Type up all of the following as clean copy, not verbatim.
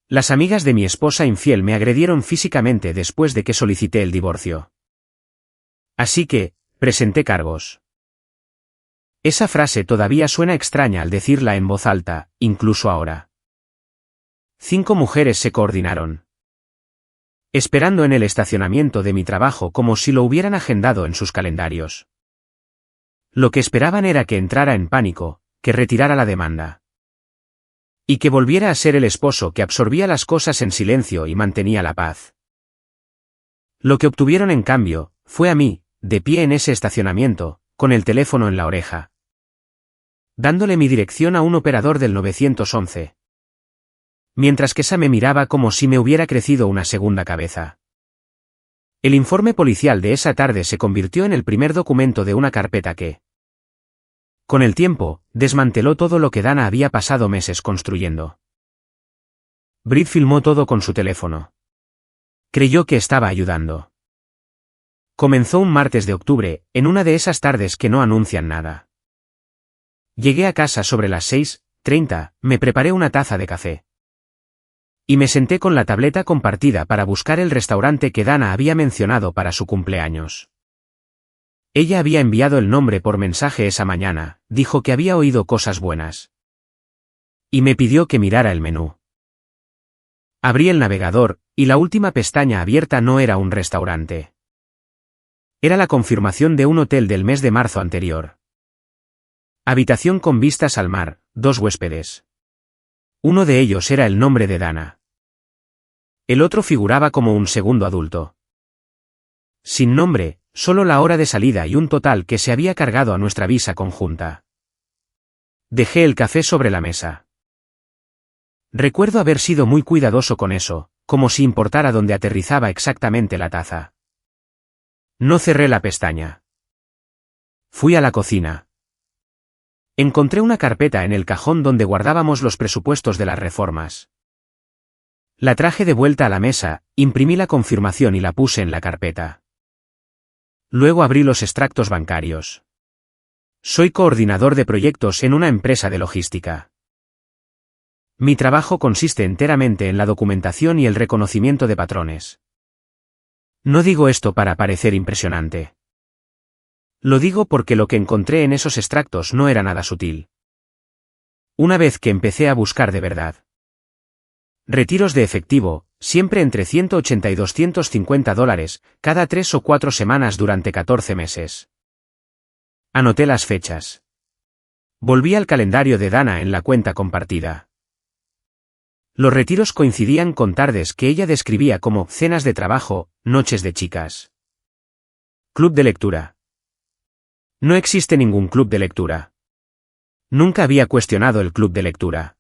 Las amigas de mi esposa infiel me agredieron físicamente después de que solicité el divorcio. Así que, presenté cargos. Esa frase todavía suena extraña al decirla en voz alta, incluso ahora. 5 mujeres se coordinaron. Esperando en el estacionamiento de mi trabajo como si lo hubieran agendado en sus calendarios. Lo que esperaban era que entrara en pánico, que retirara la demanda. Y que volviera a ser el esposo que absorbía las cosas en silencio y mantenía la paz. Lo que obtuvieron en cambio, fue a mí, de pie en ese estacionamiento, con el teléfono en la oreja. Dándole mi dirección a un operador del 911. Mientras que esa me miraba como si me hubiera crecido una segunda cabeza. El informe policial de esa tarde se convirtió en el primer documento de una carpeta que, con el tiempo, desmanteló todo lo que Dana había pasado meses construyendo. Britt filmó todo con su teléfono. Creyó que estaba ayudando. Comenzó un martes de octubre, en una de esas tardes que no anuncian nada. Llegué a casa sobre las 6:30, me preparé una taza de café. Y me senté con la tableta compartida para buscar el restaurante que Dana había mencionado para su cumpleaños. Ella había enviado el nombre por mensaje esa mañana, dijo que había oído cosas buenas. Y me pidió que mirara el menú. Abrí el navegador, y la última pestaña abierta no era un restaurante. Era la confirmación de un hotel del mes de marzo anterior. Habitación con vistas al mar, 2 huéspedes. Uno de ellos era el nombre de Dana. El otro figuraba como un segundo adulto. Sin nombre, solo la hora de salida y un total que se había cargado a nuestra visa conjunta. Dejé el café sobre la mesa. Recuerdo haber sido muy cuidadoso con eso, como si importara dónde aterrizaba exactamente la taza. No cerré la pestaña. Fui a la cocina. Encontré una carpeta en el cajón donde guardábamos los presupuestos de las reformas. La traje de vuelta a la mesa, imprimí la confirmación y la puse en la carpeta. Luego abrí los extractos bancarios. Soy coordinador de proyectos en una empresa de logística. Mi trabajo consiste enteramente en la documentación y el reconocimiento de patrones. No digo esto para parecer impresionante. Lo digo porque lo que encontré en esos extractos no era nada sutil. Una vez que empecé a buscar de verdad. Retiros de efectivo, siempre entre $180 y $250, cada 3 o 4 semanas durante 14 meses. Anoté las fechas. Volví al calendario de Dana en la cuenta compartida. Los retiros coincidían con tardes que ella describía como cenas de trabajo, noches de chicas. Club de lectura. No existe ningún club de lectura. Nunca había cuestionado el club de lectura.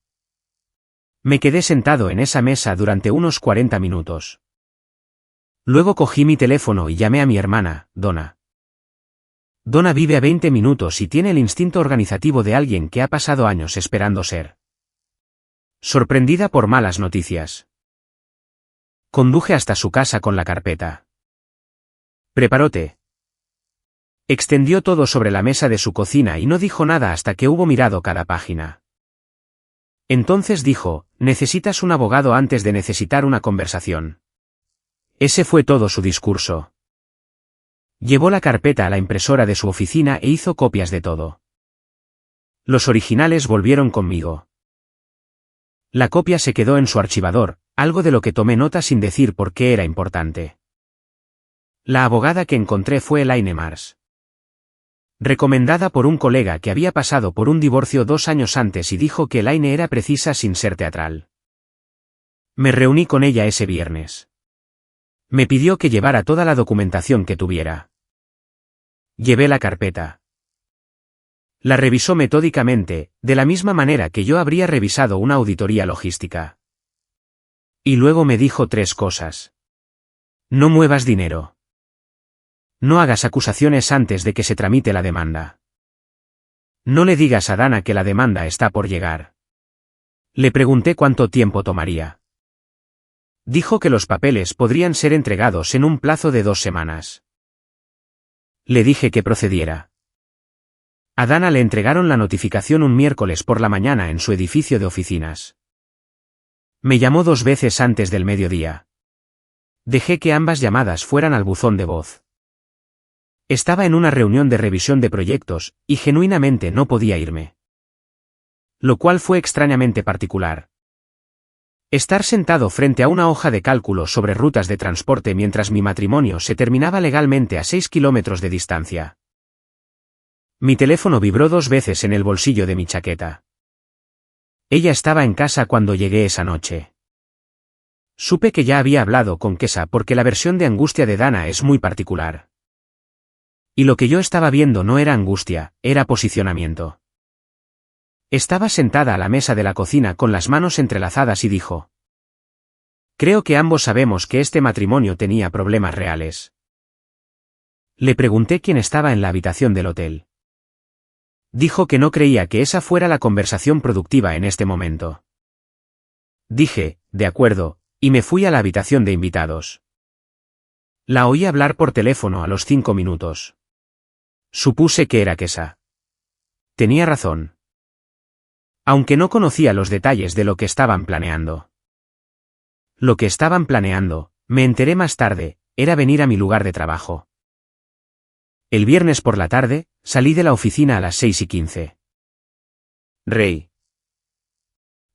Me quedé sentado en esa mesa durante unos 40 minutos. Luego cogí mi teléfono y llamé a mi hermana, Donna. Donna vive a 20 minutos y tiene el instinto organizativo de alguien que ha pasado años esperando ser sorprendida por malas noticias. Conduje hasta su casa con la carpeta. Preparó té. Extendió todo sobre la mesa de su cocina y no dijo nada hasta que hubo mirado cada página. Entonces dijo, necesitas un abogado antes de necesitar una conversación. Ese fue todo su discurso. Llevó la carpeta a la impresora de su oficina e hizo copias de todo. Los originales volvieron conmigo. La copia se quedó en su archivador, algo de lo que tomé nota sin decir por qué era importante. La abogada que encontré fue Elaine Mars. Recomendada por un colega que había pasado por un divorcio 2 años antes y dijo que Elaine era precisa sin ser teatral. Me reuní con ella ese viernes. Me pidió que llevara toda la documentación que tuviera. Llevé la carpeta. La revisó metódicamente, de la misma manera que yo habría revisado una auditoría logística. Y luego me dijo 3 cosas. No muevas dinero. No hagas acusaciones antes de que se tramite la demanda. No le digas a Dana que la demanda está por llegar. Le pregunté cuánto tiempo tomaría. Dijo que los papeles podrían ser entregados en un plazo de 2 semanas. Le dije que procediera. A Dana le entregaron la notificación un miércoles por la mañana en su edificio de oficinas. Me llamó 2 veces antes del mediodía. Dejé que ambas llamadas fueran al buzón de voz. Estaba en una reunión de revisión de proyectos, y genuinamente no podía irme. Lo cual fue extrañamente particular. Estar sentado frente a una hoja de cálculo sobre rutas de transporte mientras mi matrimonio se terminaba legalmente a 6 kilómetros de distancia. Mi teléfono vibró 2 veces en el bolsillo de mi chaqueta. Ella estaba en casa cuando llegué esa noche. Supe que ya había hablado con Kesha porque la versión de angustia de Dana es muy particular. Y lo que yo estaba viendo no era angustia, era posicionamiento. Estaba sentada a la mesa de la cocina con las manos entrelazadas y dijo: «Creo que ambos sabemos que este matrimonio tenía problemas reales». Le pregunté quién estaba en la habitación del hotel. Dijo que no creía que esa fuera la conversación productiva en este momento. Dije, de acuerdo, y me fui a la habitación de invitados. La oí hablar por teléfono a los 5 minutos. Supuse que era Kesha. Tenía razón. Aunque no conocía los detalles de lo que estaban planeando. Lo que estaban planeando, me enteré más tarde, era venir a mi lugar de trabajo. El viernes por la tarde, salí de la oficina a las 6:15. Ray.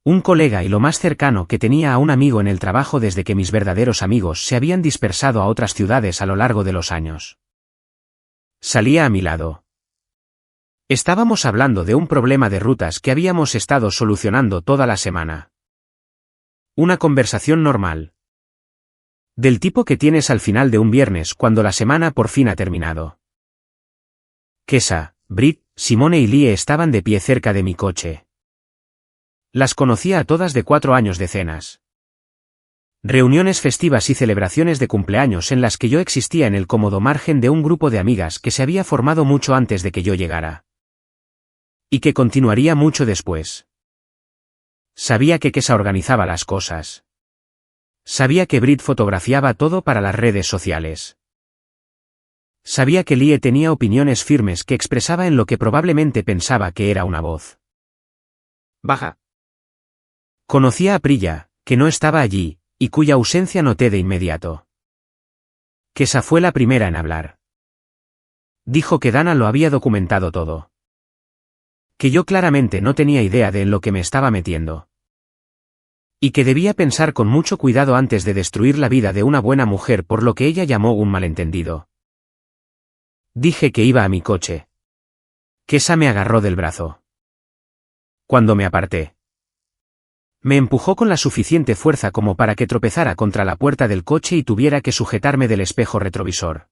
Un colega y lo más cercano que tenía a un amigo en el trabajo desde que mis verdaderos amigos se habían dispersado a otras ciudades a lo largo de los años. Salía a mi lado. Estábamos hablando de un problema de rutas que habíamos estado solucionando toda la semana. Una conversación normal. Del tipo que tienes al final de un viernes cuando la semana por fin ha terminado. Kesha, Britt, Simone y Lie estaban de pie cerca de mi coche. Las conocía a todas de 4 años de cenas. Reuniones festivas y celebraciones de cumpleaños en las que yo existía en el cómodo margen de un grupo de amigas que se había formado mucho antes de que yo llegara. Y que continuaría mucho después. Sabía que Kesha organizaba las cosas. Sabía que Britt fotografiaba todo para las redes sociales. Sabía que Lie tenía opiniones firmes que expresaba en lo que probablemente pensaba que era una voz baja. Conocía a Priya, que no estaba allí, y cuya ausencia noté de inmediato. Kesha fue la primera en hablar. Dijo que Dana lo había documentado todo. Que yo claramente no tenía idea de en lo que me estaba metiendo. Y que debía pensar con mucho cuidado antes de destruir la vida de una buena mujer por lo que ella llamó un malentendido. Dije que iba a mi coche. Kesha me agarró del brazo. Cuando me aparté, me empujó con la suficiente fuerza como para que tropezara contra la puerta del coche y tuviera que sujetarme del espejo retrovisor.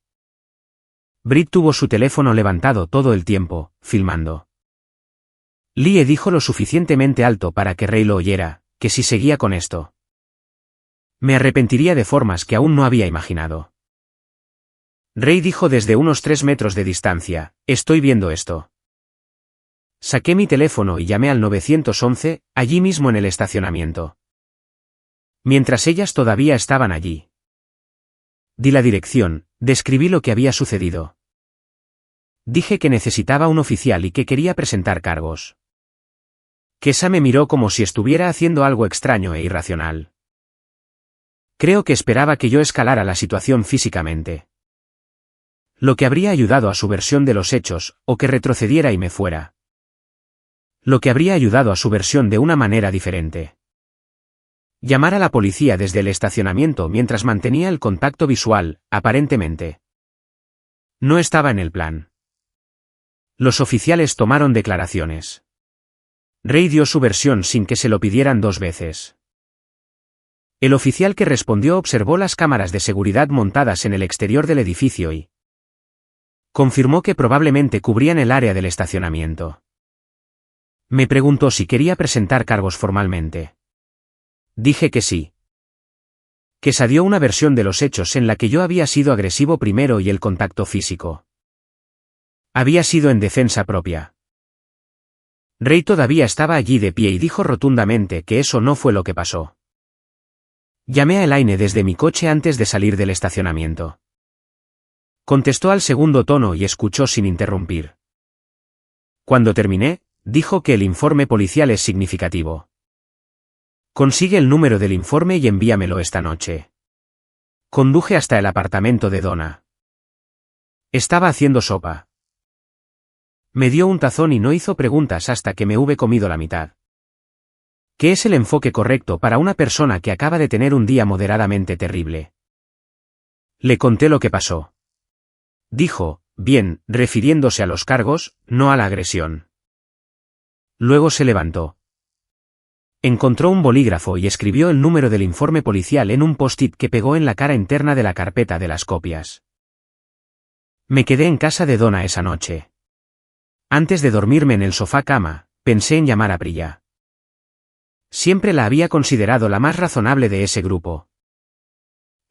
Britt tuvo su teléfono levantado todo el tiempo, filmando. Lie dijo lo suficientemente alto para que Ray lo oyera, que si seguía con esto, me arrepentiría de formas que aún no había imaginado. Ray dijo desde unos 3 metros de distancia: «Estoy viendo esto». Saqué mi teléfono y llamé al 911, allí mismo en el estacionamiento. Mientras ellas todavía estaban allí. Di la dirección, describí lo que había sucedido. Dije que necesitaba un oficial y que quería presentar cargos. Kesha me miró como si estuviera haciendo algo extraño e irracional. Creo que esperaba que yo escalara la situación físicamente. Lo que habría ayudado a su versión de los hechos, o que retrocediera y me fuera. Lo que habría ayudado a su versión de una manera diferente. Llamar a la policía desde el estacionamiento mientras mantenía el contacto visual, aparentemente. No estaba en el plan. Los oficiales tomaron declaraciones. Ray dio su versión sin que se lo pidieran 2 veces. El oficial que respondió observó las cámaras de seguridad montadas en el exterior del edificio y confirmó que probablemente cubrían el área del estacionamiento. Me preguntó si quería presentar cargos formalmente. Dije que sí. Kesha dio una versión de los hechos en la que yo había sido agresivo primero y el contacto físico había sido en defensa propia. Ray todavía estaba allí de pie y dijo rotundamente que eso no fue lo que pasó. Llamé a Elaine desde mi coche antes de salir del estacionamiento. Contestó al segundo tono y escuchó sin interrumpir. Cuando terminé, dijo que el informe policial es significativo. Consigue el número del informe y envíamelo esta noche. Conduje hasta el apartamento de Donna. Estaba haciendo sopa. Me dio un tazón y no hizo preguntas hasta que me hube comido la mitad. ¿Qué es el enfoque correcto para una persona que acaba de tener un día moderadamente terrible? Le conté lo que pasó. Dijo, bien, refiriéndose a los cargos, no a la agresión. Luego se levantó. Encontró un bolígrafo y escribió el número del informe policial en un post-it que pegó en la cara interna de la carpeta de las copias. Me quedé en casa de Donna esa noche. Antes de dormirme en el sofá cama, pensé en llamar a Priya. Siempre la había considerado la más razonable de ese grupo.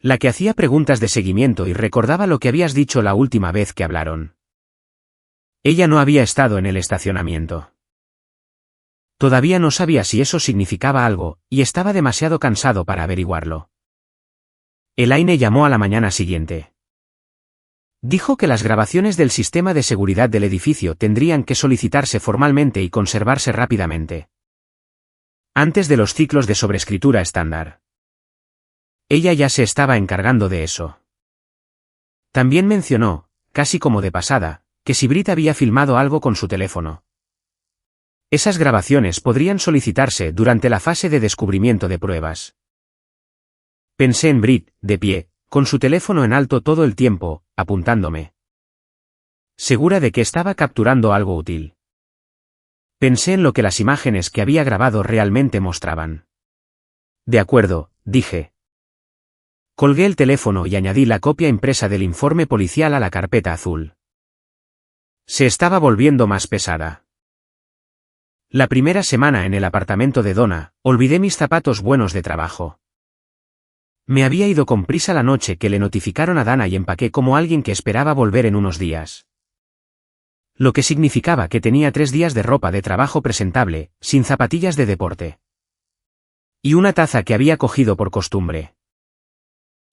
La que hacía preguntas de seguimiento y recordaba lo que habías dicho la última vez que hablaron. Ella no había estado en el estacionamiento. Todavía no sabía si eso significaba algo, y estaba demasiado cansado para averiguarlo. Elaine llamó a la mañana siguiente. Dijo que las grabaciones del sistema de seguridad del edificio tendrían que solicitarse formalmente y conservarse rápidamente. Antes de los ciclos de sobrescritura estándar. Ella ya se estaba encargando de eso. También mencionó, casi como de pasada, que si Brit había filmado algo con su teléfono. Esas grabaciones podrían solicitarse durante la fase de descubrimiento de pruebas. Pensé en Brit, de pie, con su teléfono en alto todo el tiempo, apuntándome. Segura de que estaba capturando algo útil. Pensé en lo que las imágenes que había grabado realmente mostraban. De acuerdo, dije. Colgué el teléfono y añadí la copia impresa del informe policial a la carpeta azul. Se estaba volviendo más pesada. La primera semana en el apartamento de Donna, olvidé mis zapatos buenos de trabajo. Me había ido con prisa la noche que le notificaron a Dana y empaqué como alguien que esperaba volver en unos días. Lo que significaba que tenía 3 días de ropa de trabajo presentable, sin zapatillas de deporte. Y una taza que había cogido por costumbre.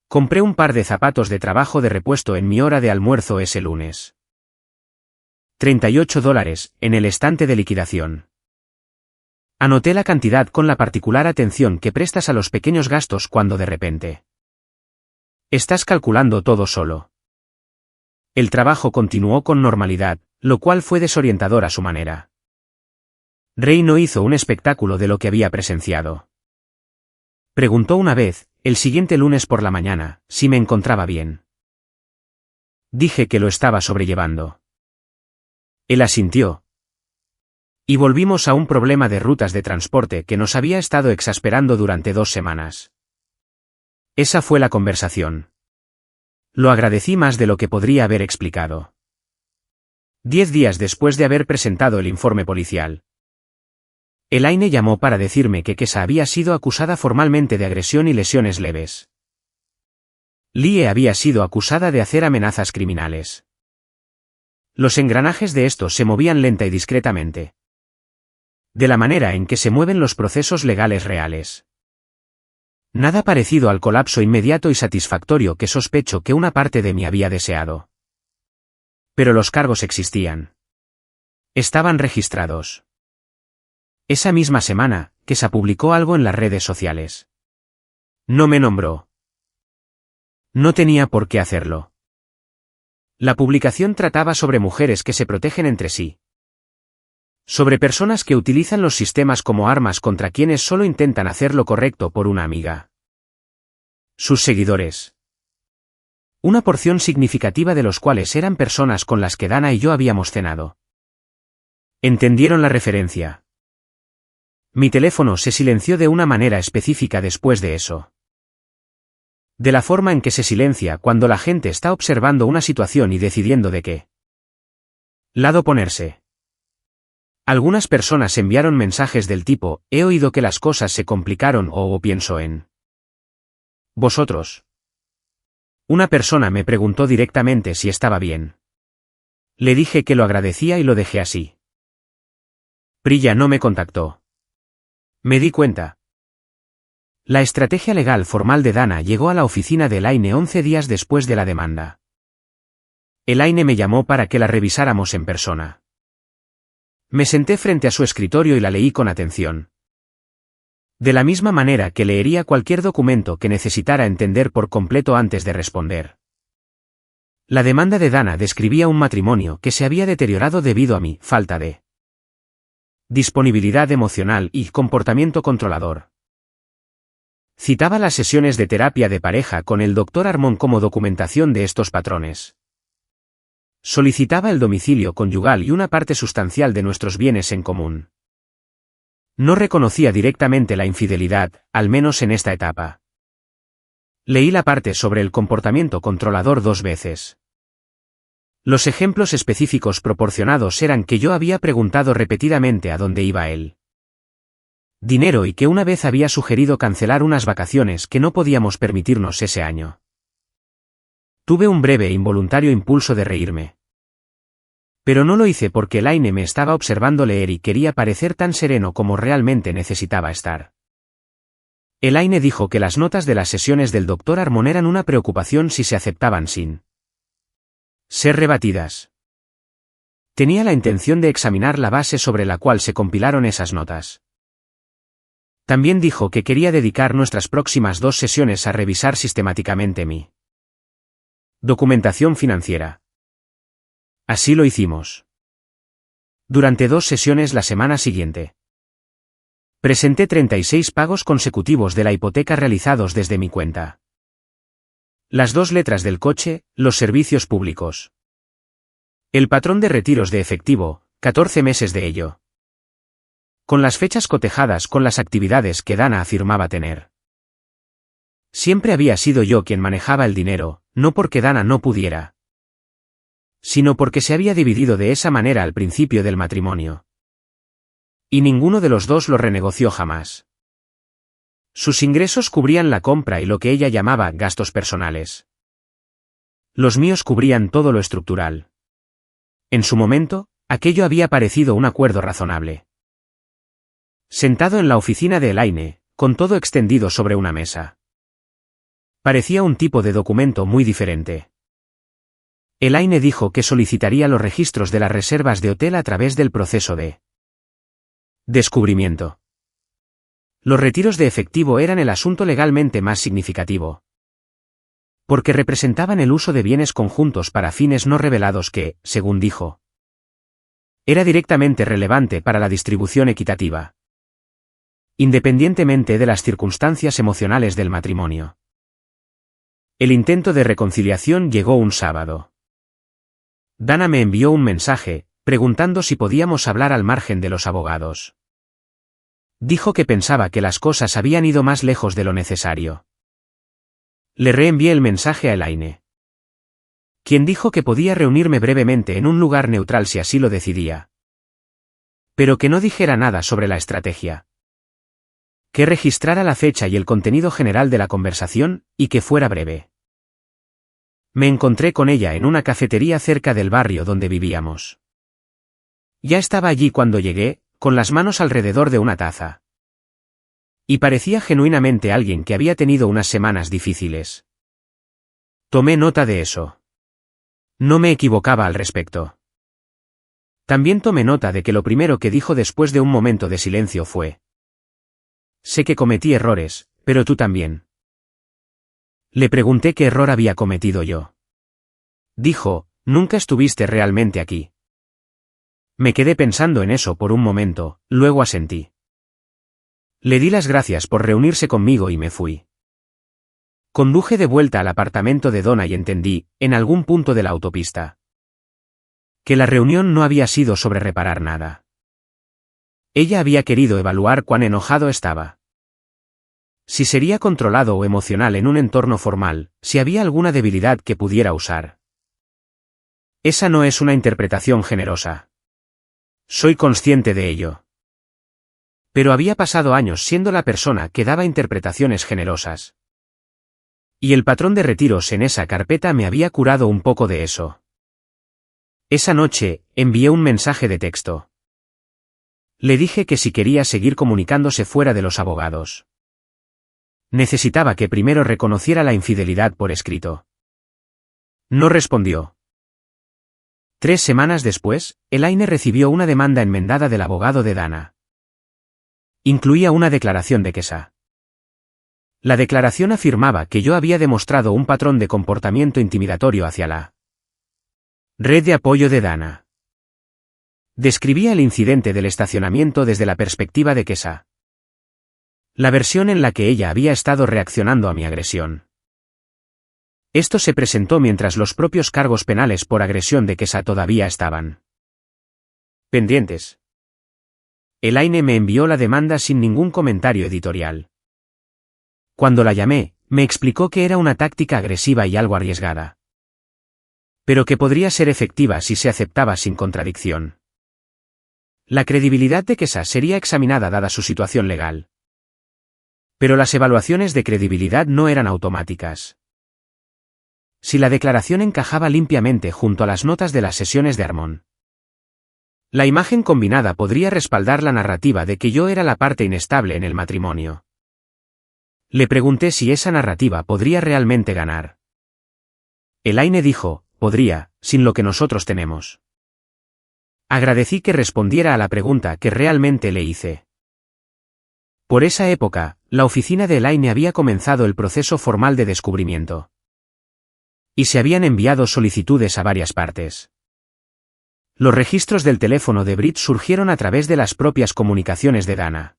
Compré un par de zapatos de trabajo de repuesto en mi hora de almuerzo ese lunes. $38, en el estante de liquidación. Anoté la cantidad con la particular atención que prestas a los pequeños gastos cuando de repente estás calculando todo solo. El trabajo continuó con normalidad, lo cual fue desorientador a su manera. Ray no hizo un espectáculo de lo que había presenciado. Preguntó una vez, el siguiente lunes por la mañana, si me encontraba bien. Dije que lo estaba sobrellevando. Él asintió. Y volvimos a un problema de rutas de transporte que nos había estado exasperando durante 2 semanas. Esa fue la conversación. Lo agradecí más de lo que podría haber explicado. 10 días después de haber presentado el informe policial. Elaine llamó para decirme que Kesa había sido acusada formalmente de agresión y lesiones leves. Lie había sido acusada de hacer amenazas criminales. Los engranajes de esto se movían lenta y discretamente. De la manera en que se mueven los procesos legales reales. Nada parecido al colapso inmediato y satisfactorio que sospecho que una parte de mí había deseado. Pero los cargos existían. Estaban registrados. Esa misma semana, Kesa publicó algo en las redes sociales. No me nombró. No tenía por qué hacerlo. La publicación trataba sobre mujeres que se protegen entre sí. Sobre personas que utilizan los sistemas como armas contra quienes solo intentan hacer lo correcto por una amiga. Sus seguidores. Una porción significativa de los cuales eran personas con las que Dana y yo habíamos cenado. ¿Entendieron la referencia? Mi teléfono se silenció de una manera específica después de eso. De la forma en que se silencia cuando la gente está observando una situación y decidiendo de qué lado ponerse. Algunas personas enviaron mensajes del tipo, he oído que las cosas se complicaron o pienso en vosotros. Una persona me preguntó directamente si estaba bien. Le dije que lo agradecía y lo dejé así. Priya no me contactó. Me di cuenta. La estrategia legal formal de Dana llegó a la oficina de Elaine 11 días después de la demanda. Elaine me llamó para que la revisáramos en persona. Me senté frente a su escritorio y la leí con atención. De la misma manera que leería cualquier documento que necesitara entender por completo antes de responder. La demanda de Dana describía un matrimonio que se había deteriorado debido a mi falta de disponibilidad emocional y comportamiento controlador. Citaba las sesiones de terapia de pareja con el Dr. Armon como documentación de estos patrones. Solicitaba el domicilio conyugal y una parte sustancial de nuestros bienes en común. No reconocía directamente la infidelidad, al menos en esta etapa. Leí la parte sobre el comportamiento controlador 2 veces. Los ejemplos específicos proporcionados eran que yo había preguntado repetidamente a dónde iba él. Dinero y que una vez había sugerido cancelar unas vacaciones que no podíamos permitirnos ese año. Tuve un breve e involuntario impulso de reírme. Pero no lo hice porque Elaine me estaba observando leer y quería parecer tan sereno como realmente necesitaba estar. Elaine dijo que las notas de las sesiones del Dr. Armon eran una preocupación si se aceptaban sin ser rebatidas. Tenía la intención de examinar la base sobre la cual se compilaron esas notas. También dijo que quería dedicar nuestras próximas 2 sesiones a revisar sistemáticamente mi documentación financiera. Así lo hicimos. Durante 2 sesiones la semana siguiente. Presenté 36 pagos consecutivos de la hipoteca realizados desde mi cuenta. Las 2 letras del coche, los servicios públicos. El patrón de retiros de efectivo, 14 meses de ello. Con las fechas cotejadas con las actividades que Dana afirmaba tener. Siempre había sido yo quien manejaba el dinero, no porque Dana no pudiera, sino porque se había dividido de esa manera al principio del matrimonio. Y ninguno de los dos lo renegoció jamás. Sus ingresos cubrían la compra y lo que ella llamaba gastos personales. Los míos cubrían todo lo estructural. En su momento, aquello había parecido un acuerdo razonable. Sentado en la oficina de Elaine, con todo extendido sobre una mesa. Parecía un tipo de documento muy diferente. Elaine dijo que solicitaría los registros de las reservas de hotel a través del proceso de descubrimiento. Los retiros de efectivo eran el asunto legalmente más significativo. Porque representaban el uso de bienes conjuntos para fines no revelados que, según dijo, era directamente relevante para la distribución equitativa. Independientemente de las circunstancias emocionales del matrimonio. El intento de reconciliación llegó un sábado. Dana me envió un mensaje, preguntando si podíamos hablar al margen de los abogados. Dijo que pensaba que las cosas habían ido más lejos de lo necesario. Le reenvié el mensaje a Elaine, quien dijo que podía reunirme brevemente en un lugar neutral si así lo decidía. Pero que no dijera nada sobre la estrategia. Que registrara la fecha y el contenido general de la conversación, y que fuera breve. Me encontré con ella en una cafetería cerca del barrio donde vivíamos. Ya estaba allí cuando llegué, con las manos alrededor de una taza. Y parecía genuinamente alguien que había tenido unas semanas difíciles. Tomé nota de eso. No me equivocaba al respecto. También tomé nota de que lo primero que dijo después de un momento de silencio fue: sé que cometí errores, pero tú también. Le pregunté qué error había cometido yo. Dijo: nunca estuviste realmente aquí. Me quedé pensando en eso por un momento, luego asentí. Le di las gracias por reunirse conmigo y me fui. Conduje de vuelta al apartamento de Donna y entendí, en algún punto de la autopista, que la reunión no había sido sobre reparar nada. Ella había querido evaluar cuán enojado estaba. Si sería controlado o emocional en un entorno formal, si había alguna debilidad que pudiera usar. Esa no es una interpretación generosa. Soy consciente de ello. Pero había pasado años siendo la persona que daba interpretaciones generosas. Y el patrón de retiros en esa carpeta me había curado un poco de eso. Esa noche, envié un mensaje de texto. Le dije que si quería seguir comunicándose fuera de los abogados, necesitaba que primero reconociera la infidelidad por escrito. No respondió. 3 semanas después, Elaine recibió una demanda enmendada del abogado de Dana. Incluía una declaración de Kesa. La declaración afirmaba que yo había demostrado un patrón de comportamiento intimidatorio hacia la red de apoyo de Dana. Describía el incidente del estacionamiento desde la perspectiva de Kesa. La versión en la que ella había estado reaccionando a mi agresión. Esto se presentó mientras los propios cargos penales por agresión de Kesa todavía estaban pendientes. Elaine me envió la demanda sin ningún comentario editorial. Cuando la llamé, me explicó que era una táctica agresiva y algo arriesgada, pero que podría ser efectiva si se aceptaba sin contradicción. La credibilidad de Kesa sería examinada dada su situación legal. Pero las evaluaciones de credibilidad no eran automáticas. Si la declaración encajaba limpiamente junto a las notas de las sesiones de Harmon, la imagen combinada podría respaldar la narrativa de que yo era la parte inestable en el matrimonio. Le pregunté si esa narrativa podría realmente ganar. Elaine dijo, podría, sin lo que nosotros tenemos. Agradecí que respondiera a la pregunta que realmente le hice. Por esa época, la oficina de Elaine había comenzado el proceso formal de descubrimiento. Y se habían enviado solicitudes a varias partes. Los registros del teléfono de Britt surgieron a través de las propias comunicaciones de Dana.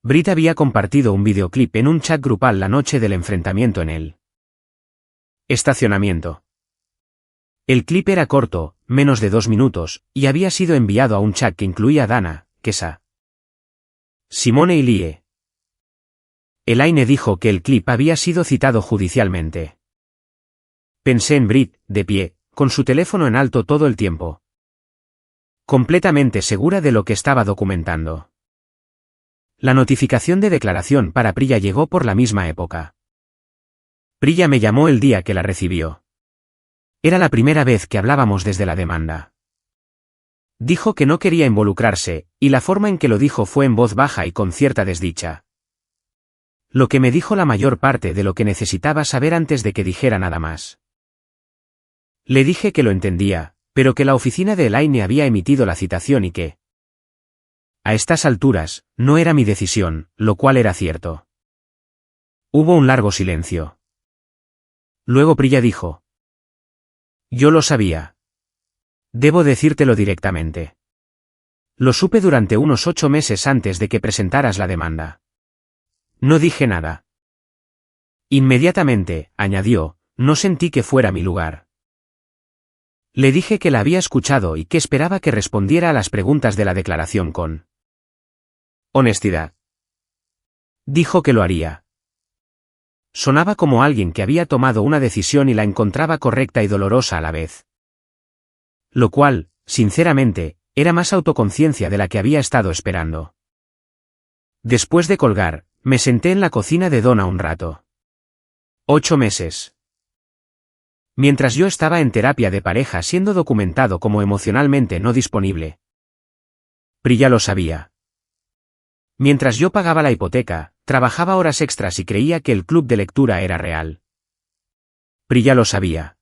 Britt había compartido un videoclip en un chat grupal la noche del enfrentamiento en el estacionamiento. El clip era corto, menos de 2 minutos, y había sido enviado a un chat que incluía a Dana, Kesa, Simone y Lie. Elaine dijo que el clip había sido citado judicialmente. Pensé en Britt, de pie, con su teléfono en alto todo el tiempo. Completamente segura de lo que estaba documentando. La notificación de declaración para Priya llegó por la misma época. Priya me llamó el día que la recibió. Era la primera vez que hablábamos desde la demanda. Dijo que no quería involucrarse, y la forma en que lo dijo fue en voz baja y con cierta desdicha. Lo que me dijo la mayor parte de lo que necesitaba saber antes de que dijera nada más. Le dije que lo entendía, pero que la oficina de Elaine había emitido la citación y que, a estas alturas, no era mi decisión, lo cual era cierto. Hubo un largo silencio. Luego Priya dijo: yo lo sabía. Debo decírtelo directamente. Lo supe durante unos 8 meses antes de que presentaras la demanda. No dije nada. Inmediatamente, añadió, no sentí que fuera mi lugar. Le dije que la había escuchado y que esperaba que respondiera a las preguntas de la declaración con honestidad. Dijo que lo haría. Sonaba como alguien que había tomado una decisión y la encontraba correcta y dolorosa a la vez. Lo cual, sinceramente, era más autoconciencia de la que había estado esperando. Después de colgar, me senté en la cocina de Donna un rato. 8 meses. Mientras yo estaba en terapia de pareja siendo documentado como emocionalmente no disponible. Priya lo sabía. Mientras yo pagaba la hipoteca, trabajaba horas extras y creía que el club de lectura era real. Priya lo sabía.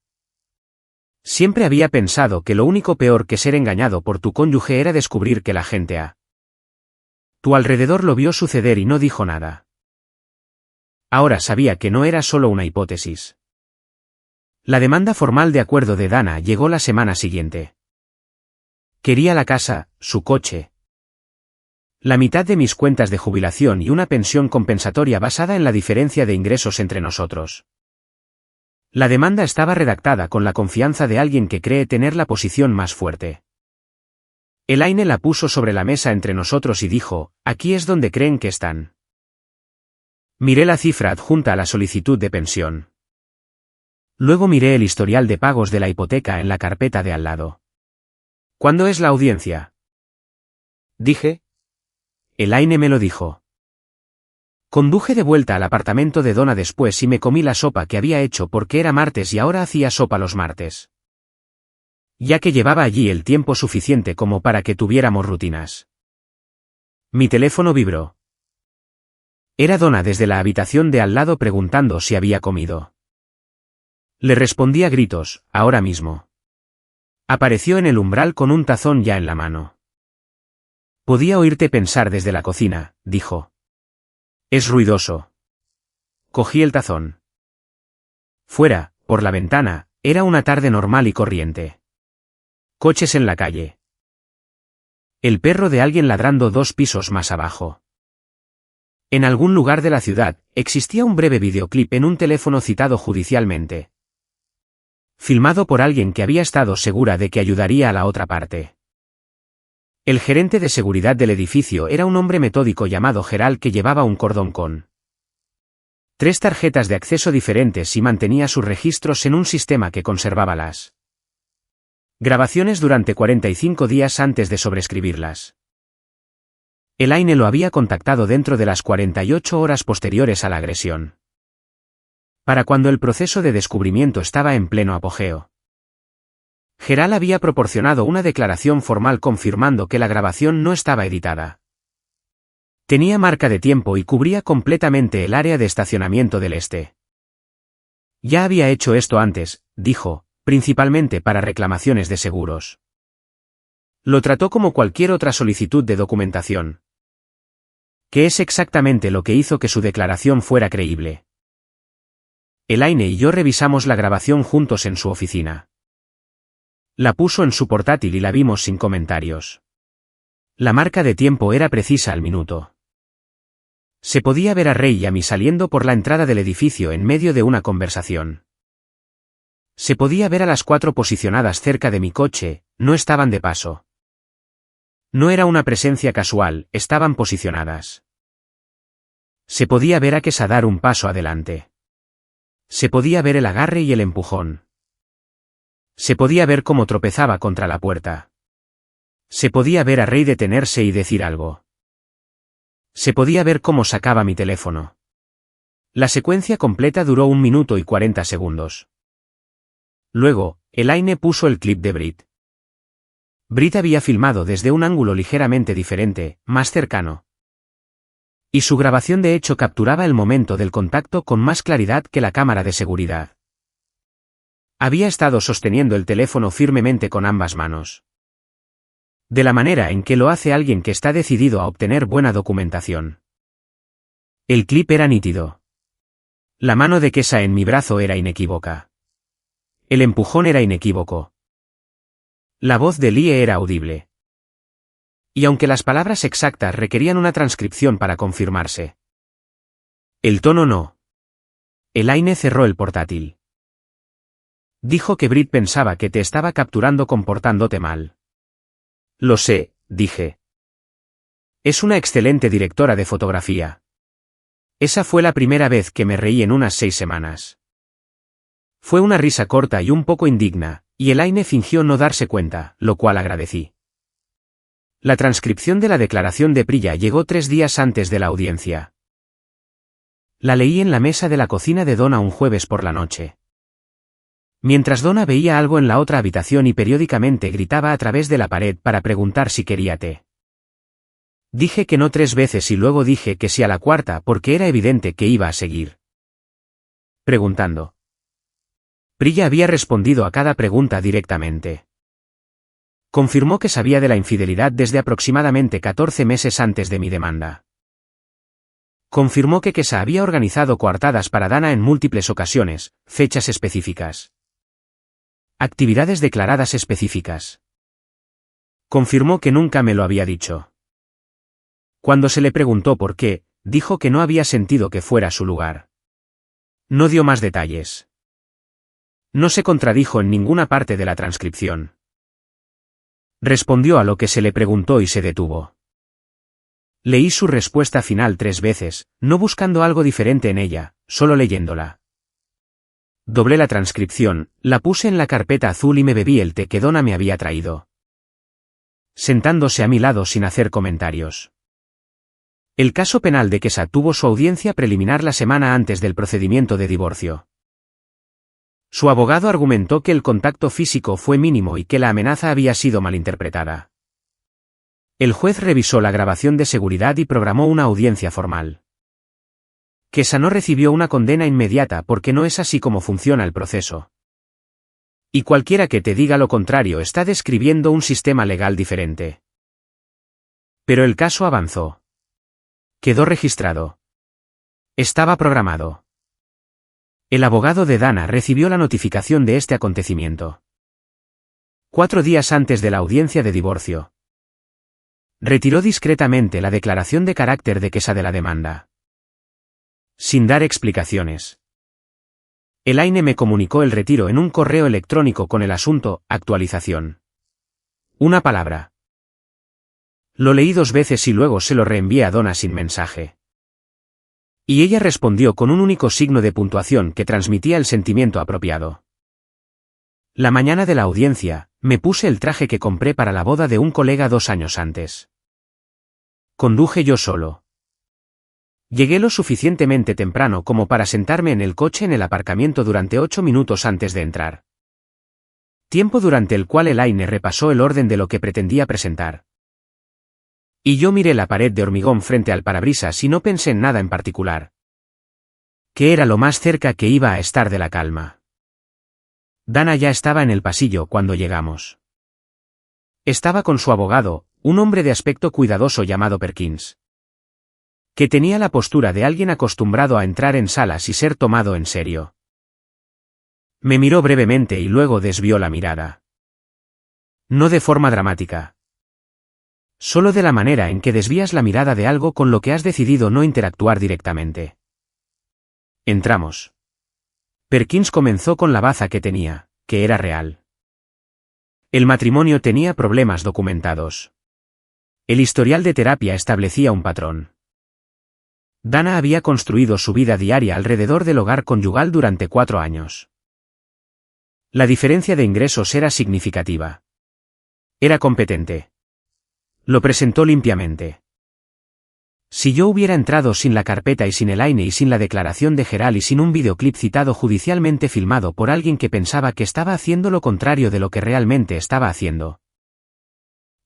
Siempre había pensado que lo único peor que ser engañado por tu cónyuge era descubrir que la gente a tu alrededor lo vio suceder y no dijo nada. Ahora sabía que no era solo una hipótesis. La demanda formal de acuerdo de Dana llegó la semana siguiente. Quería la casa, su coche, la mitad de mis cuentas de jubilación y una pensión compensatoria basada en la diferencia de ingresos entre nosotros. La demanda estaba redactada con la confianza de alguien que cree tener la posición más fuerte. Elaine la puso sobre la mesa entre nosotros y dijo, aquí es donde creen que están. Miré la cifra adjunta a la solicitud de pensión. Luego miré el historial de pagos de la hipoteca en la carpeta de al lado. ¿Cuándo es la audiencia? Dije. Elaine me lo dijo. Conduje de vuelta al apartamento de Donna después y me comí la sopa que había hecho porque era martes y ahora hacía sopa los martes. Ya que llevaba allí el tiempo suficiente como para que tuviéramos rutinas. Mi teléfono vibró. Era Donna desde la habitación de al lado preguntando si había comido. Le respondí a gritos, ahora mismo. Apareció en el umbral con un tazón ya en la mano. Podía oírte pensar desde la cocina, dijo. Es ruidoso. Cogí el tazón. Fuera, por la ventana, era una tarde normal y corriente. Coches en la calle. El perro de alguien ladrando 2 pisos más abajo. En algún lugar de la ciudad, existía un breve videoclip en un teléfono citado judicialmente. Filmado por alguien que había estado segura de que ayudaría a la otra parte. El gerente de seguridad del edificio era un hombre metódico llamado Gerald que llevaba un cordón con 3 tarjetas de acceso diferentes y mantenía sus registros en un sistema que conservaba las grabaciones durante 45 días antes de sobreescribirlas. Elaine lo había contactado dentro de las 48 horas posteriores a la agresión. Para cuando el proceso de descubrimiento estaba en pleno apogeo. Gerald había proporcionado una declaración formal confirmando que la grabación no estaba editada. Tenía marca de tiempo y cubría completamente el área de estacionamiento del este. Ya había hecho esto antes, dijo, principalmente para reclamaciones de seguros. Lo trató como cualquier otra solicitud de documentación. Que es exactamente lo que hizo que su declaración fuera creíble. Elaine y yo revisamos la grabación juntos en su oficina. La puso en su portátil y la vimos sin comentarios. La marca de tiempo era precisa al minuto. Se podía ver a Ray y a mí saliendo por la entrada del edificio en medio de una conversación. Se podía ver a las 4 posicionadas cerca de mi coche, no estaban de paso. No era una presencia casual, estaban posicionadas. Se podía ver a Kesha dar un paso adelante. Se podía ver el agarre y el empujón. Se podía ver cómo tropezaba contra la puerta. Se podía ver a Ray detenerse y decir algo. Se podía ver cómo sacaba mi teléfono. La secuencia completa duró 1 minuto y 40 segundos. Luego, Elaine puso el clip de Britt. Britt había filmado desde un ángulo ligeramente diferente, más cercano. Y su grabación de hecho capturaba el momento del contacto con más claridad que la cámara de seguridad. Había estado sosteniendo el teléfono firmemente con ambas manos. De la manera en que lo hace alguien que está decidido a obtener buena documentación. El clip era nítido. La mano de Kesha en mi brazo era inequívoca. El empujón era inequívoco. La voz de Lee era audible. Y aunque las palabras exactas requerían una transcripción para confirmarse. El tono no. Elaine cerró el portátil. Dijo que Britt pensaba que te estaba capturando comportándote mal. Lo sé, dije. Es una excelente directora de fotografía. Esa fue la primera vez que me reí en unas 6 semanas. Fue una risa corta y un poco indigna, y Elaine fingió no darse cuenta, lo cual agradecí. La transcripción de la declaración de Priya llegó 3 días antes de la audiencia. La leí en la mesa de la cocina de Donna un jueves por la noche. Mientras Donna veía algo en la otra habitación y periódicamente gritaba a través de la pared para preguntar si quería té. Dije que no 3 veces y luego dije que sí a la 4ª porque era evidente que iba a seguir preguntando. Priya había respondido a cada pregunta directamente. Confirmó que sabía de la infidelidad desde aproximadamente 14 meses antes de mi demanda. Confirmó que Kesha había organizado coartadas para Dana en múltiples ocasiones, fechas específicas. Actividades declaradas específicas. Confirmó que nunca me lo había dicho. Cuando se le preguntó por qué, dijo que no había sentido que fuera su lugar. No dio más detalles. No se contradijo en ninguna parte de la transcripción. Respondió a lo que se le preguntó y se detuvo. Leí su respuesta final 3 veces, no buscando algo diferente en ella, solo leyéndola. Doblé la transcripción, la puse en la carpeta azul y me bebí el té que Donna me había traído. Sentándose a mi lado sin hacer comentarios. El caso penal de Kesha tuvo su audiencia preliminar la semana antes del procedimiento de divorcio. Su abogado argumentó que el contacto físico fue mínimo y que la amenaza había sido malinterpretada. El juez revisó la grabación de seguridad y programó una audiencia formal. Kesha no recibió una condena inmediata porque no es así como funciona el proceso. Y cualquiera que te diga lo contrario está describiendo un sistema legal diferente. Pero el caso avanzó. Quedó registrado. Estaba programado. El abogado de Dana recibió la notificación de este acontecimiento 4 días antes de la audiencia de divorcio. Retiró discretamente la declaración de carácter de queja de la demanda. Sin dar explicaciones. Elaine me comunicó el retiro en un correo electrónico con el asunto, actualización. Una palabra. Lo leí 2 veces y luego se lo reenvié a Donna sin mensaje. Y ella respondió con un único signo de puntuación que transmitía el sentimiento apropiado. La mañana de la audiencia, me puse el traje que compré para la boda de un colega 2 años antes. Conduje yo solo. Llegué lo suficientemente temprano como para sentarme en el coche en el aparcamiento durante 8 minutos antes de entrar. Tiempo durante el cual Elaine repasó el orden de lo que pretendía presentar. Y yo miré la pared de hormigón frente al parabrisas y no pensé en nada en particular. Que era lo más cerca que iba a estar de la calma. Dana ya estaba en el pasillo cuando llegamos. Estaba con su abogado, un hombre de aspecto cuidadoso llamado Perkins. Que tenía la postura de alguien acostumbrado a entrar en salas y ser tomado en serio. Me miró brevemente y luego desvió la mirada. No de forma dramática. Solo de la manera en que desvías la mirada de algo con lo que has decidido no interactuar directamente. Entramos. Perkins comenzó con la baza que tenía, que era real. El matrimonio tenía problemas documentados. El historial de terapia establecía un patrón. Dana había construido su vida diaria alrededor del hogar conyugal durante 4 años. La diferencia de ingresos era significativa. Era competente. Lo presentó limpiamente. Si yo hubiera entrado sin la carpeta y sin Elaine y sin la declaración de Gerald y sin un videoclip citado judicialmente filmado por alguien que pensaba que estaba haciendo lo contrario de lo que realmente estaba haciendo,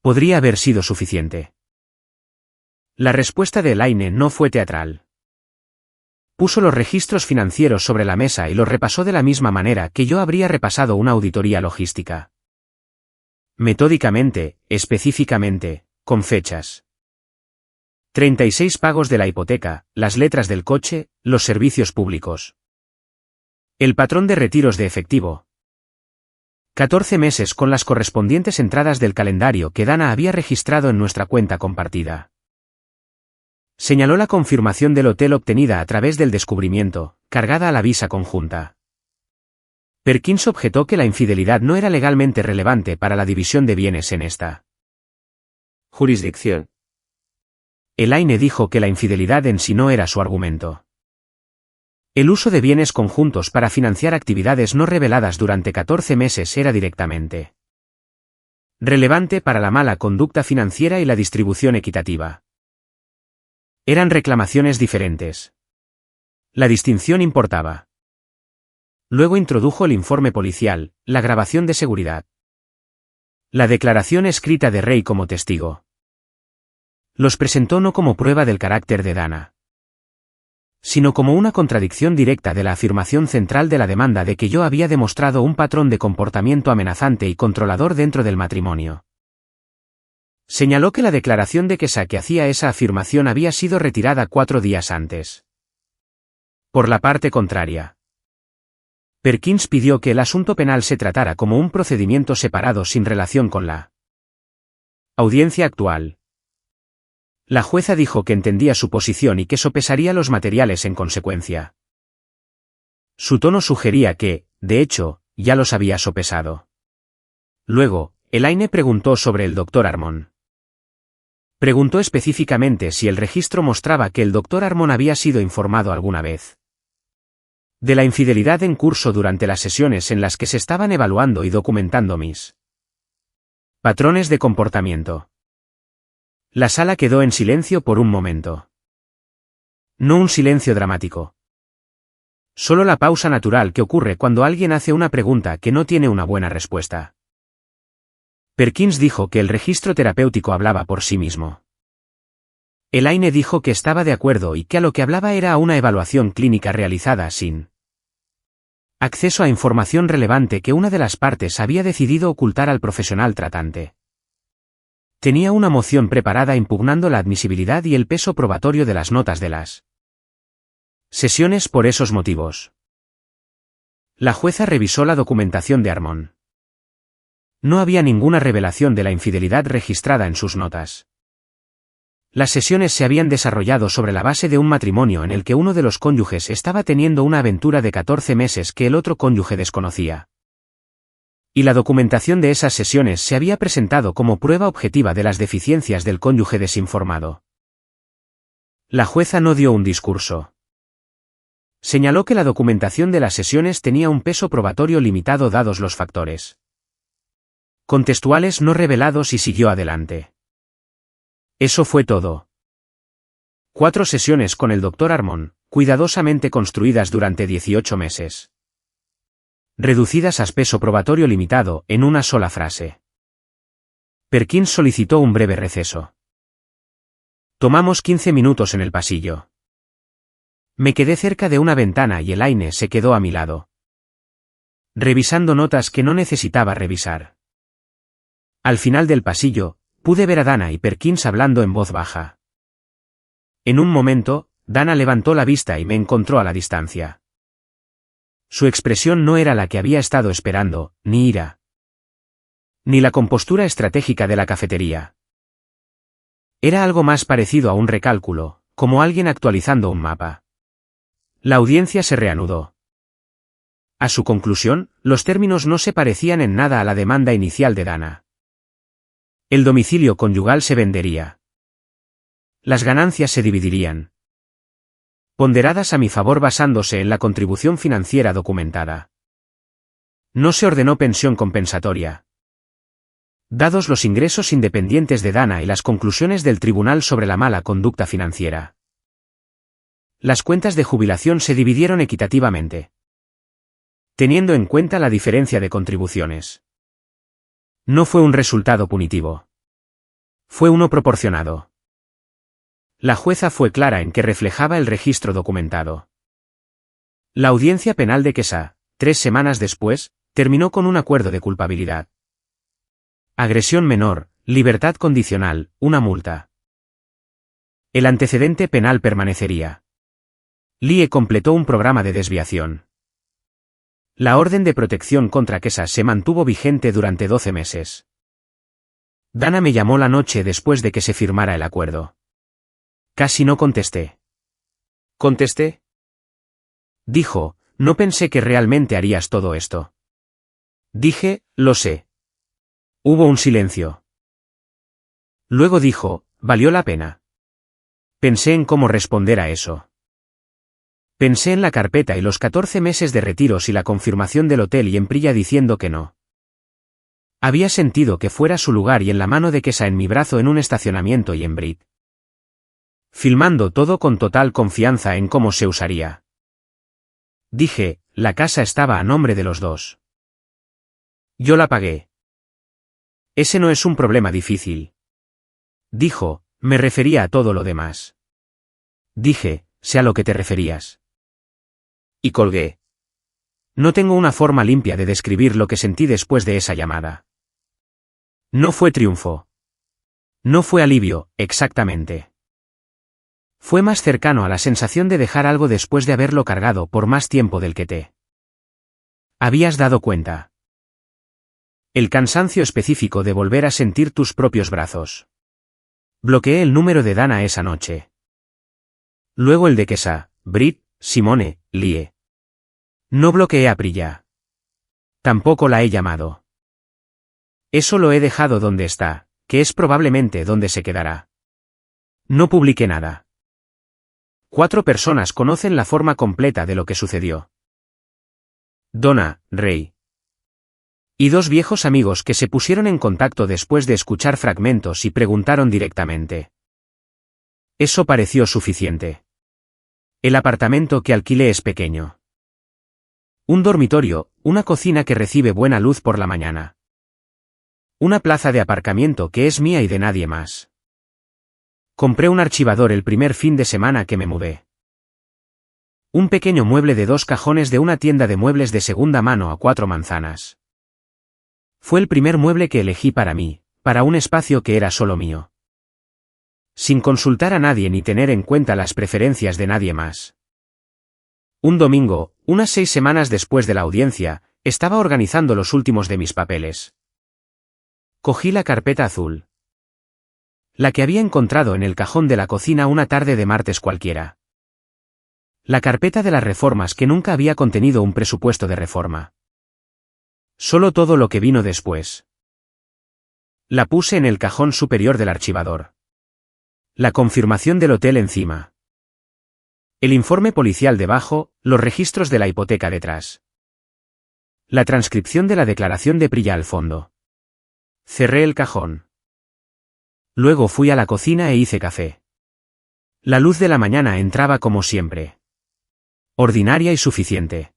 podría haber sido suficiente. La respuesta de Elaine no fue teatral. Puso los registros financieros sobre la mesa y los repasó de la misma manera que yo habría repasado una auditoría logística. Metódicamente, específicamente, con fechas. 36 pagos de la hipoteca, las letras del coche, los servicios públicos. El patrón de retiros de efectivo. 14 meses con las correspondientes entradas del calendario que Dana había registrado en nuestra cuenta compartida. Señaló la confirmación del hotel obtenida a través del descubrimiento, cargada a la visa conjunta. Perkins objetó que la infidelidad no era legalmente relevante para la división de bienes en esta jurisdicción. Elaine dijo que la infidelidad en sí no era su argumento. El uso de bienes conjuntos para financiar actividades no reveladas durante 14 meses era directamente relevante para la mala conducta financiera y la distribución equitativa. Eran reclamaciones diferentes. La distinción importaba. Luego introdujo el informe policial, la grabación de seguridad. La declaración escrita de Ray como testigo. Los presentó no como prueba del carácter de Dana, sino como una contradicción directa de la afirmación central de la demanda de que yo había demostrado un patrón de comportamiento amenazante y controlador dentro del matrimonio. Señaló que la declaración de queja que hacía esa afirmación había sido retirada 4 días antes. Por la parte contraria, Perkins pidió que el asunto penal se tratara como un procedimiento separado sin relación con la audiencia actual. La jueza dijo que entendía su posición y que sopesaría los materiales en consecuencia. Su tono sugería que, de hecho, ya los había sopesado. Luego, Elaine preguntó sobre el Dr. Harmon. Preguntó específicamente si el registro mostraba que el Dr. Harmon había sido informado alguna vez de la infidelidad en curso durante las sesiones en las que se estaban evaluando y documentando mis patrones de comportamiento. La sala quedó en silencio por un momento. No un silencio dramático. Solo la pausa natural que ocurre cuando alguien hace una pregunta que no tiene una buena respuesta. Perkins dijo que el registro terapéutico hablaba por sí mismo. Elaine dijo que estaba de acuerdo y que a lo que hablaba era a una evaluación clínica realizada sin acceso a información relevante que una de las partes había decidido ocultar al profesional tratante. Tenía una moción preparada impugnando la admisibilidad y el peso probatorio de las notas de las sesiones por esos motivos. La jueza revisó la documentación de Armon. No había ninguna revelación de la infidelidad registrada en sus notas. Las sesiones se habían desarrollado sobre la base de un matrimonio en el que uno de los cónyuges estaba teniendo una aventura de 14 meses que el otro cónyuge desconocía. Y la documentación de esas sesiones se había presentado como prueba objetiva de las deficiencias del cónyuge desinformado. La jueza no dio un discurso. Señaló que la documentación de las sesiones tenía un peso probatorio limitado dados los factores contextuales no revelados y siguió adelante. Eso fue todo. 4 sesiones con el Dr. Armon, cuidadosamente construidas durante 18 meses. Reducidas a peso probatorio limitado en una sola frase. Perkins solicitó un breve receso. Tomamos 15 minutos en el pasillo. Me quedé cerca de una ventana y Elaine se quedó a mi lado, revisando notas que no necesitaba revisar. Al final del pasillo, pude ver a Dana y Perkins hablando en voz baja. En un momento, Dana levantó la vista y me encontró a la distancia. Su expresión no era la que había estado esperando, ni ira, ni la compostura estratégica de la cafetería. Era algo más parecido a un recálculo, como alguien actualizando un mapa. La audiencia se reanudó. A su conclusión, los términos no se parecían en nada a la demanda inicial de Dana. El domicilio conyugal se vendería. Las ganancias se dividirían, ponderadas a mi favor basándose en la contribución financiera documentada. No se ordenó pensión compensatoria. Dados los ingresos independientes de Dana y las conclusiones del tribunal sobre la mala conducta financiera, las cuentas de jubilación se dividieron equitativamente, teniendo en cuenta la diferencia de contribuciones. No fue un resultado punitivo. Fue uno proporcionado. La jueza fue clara en que reflejaba el registro documentado. La audiencia penal de Kesa, 3 semanas después, terminó con un acuerdo de culpabilidad. Agresión menor, libertad condicional, una multa. El antecedente penal permanecería. Lie completó un programa de desviación. La orden de protección contra Kesa se mantuvo vigente durante 12 meses. Dana me llamó la noche después de que se firmara el acuerdo. Casi no contesté. ¿Contesté? Dijo, no pensé que realmente harías todo esto. Dije, lo sé. Hubo un silencio. Luego dijo, valió la pena. Pensé en cómo responder a eso. Pensé en la carpeta y los 14 meses de retiros y la confirmación del hotel y en Prilla diciendo que no. Había sentido que fuera su lugar y en la mano de Kesa en mi brazo en un estacionamiento y en Brit. Filmando todo con total confianza en cómo se usaría. Dije, la casa estaba a nombre de los dos. Yo la pagué. Ese no es un problema difícil. Dijo, me refería a todo lo demás. Dije, sé a lo que te referías. Y colgué. No tengo una forma limpia de describir lo que sentí después de esa llamada. No fue triunfo. No fue alivio, exactamente. Fue más cercano a la sensación de dejar algo después de haberlo cargado por más tiempo del que te habías dado cuenta. El cansancio específico de volver a sentir tus propios brazos. Bloqueé el número de Dana esa noche. Luego el de Kesa, Brit, Simone, Lie. No bloqueé a Prilla. Tampoco la he llamado. Eso lo he dejado donde está, que es probablemente donde se quedará. No publiqué nada. 4 personas conocen la forma completa de lo que sucedió. Donna, Ray. Y 2 viejos amigos que se pusieron en contacto después de escuchar fragmentos y preguntaron directamente. Eso pareció suficiente. El apartamento que alquilé es pequeño. Un dormitorio, una cocina que recibe buena luz por la mañana. Una plaza de aparcamiento que es mía y de nadie más. Compré un archivador el primer fin de semana que me mudé. Un pequeño mueble de 2 cajones de una tienda de muebles de segunda mano a 4 manzanas. Fue el primer mueble que elegí para mí, para un espacio que era solo mío. Sin consultar a nadie ni tener en cuenta las preferencias de nadie más. Un domingo, unas 6 semanas después de la audiencia, estaba organizando los últimos de mis papeles. Cogí la carpeta azul. La que había encontrado en el cajón de la cocina una tarde de martes cualquiera. La carpeta de las reformas que nunca había contenido un presupuesto de reforma. Solo todo lo que vino después. La puse en el cajón superior del archivador. La confirmación del hotel encima. El informe policial debajo, los registros de la hipoteca detrás. La transcripción de la declaración de Prilla al fondo. Cerré el cajón. Luego fui a la cocina e hice café. La luz de la mañana entraba como siempre. Ordinaria y suficiente.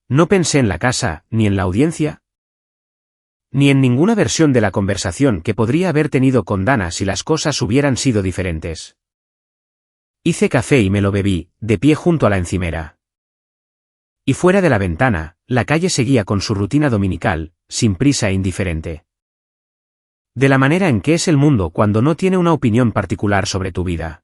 No pensé en la casa, ni en la audiencia, ni en ninguna versión de la conversación que podría haber tenido con Dana si las cosas hubieran sido diferentes. Hice café y me lo bebí, de pie junto a la encimera. Y fuera de la ventana, la calle seguía con su rutina dominical, sin prisa e indiferente. De la manera en que es el mundo cuando no tiene una opinión particular sobre tu vida.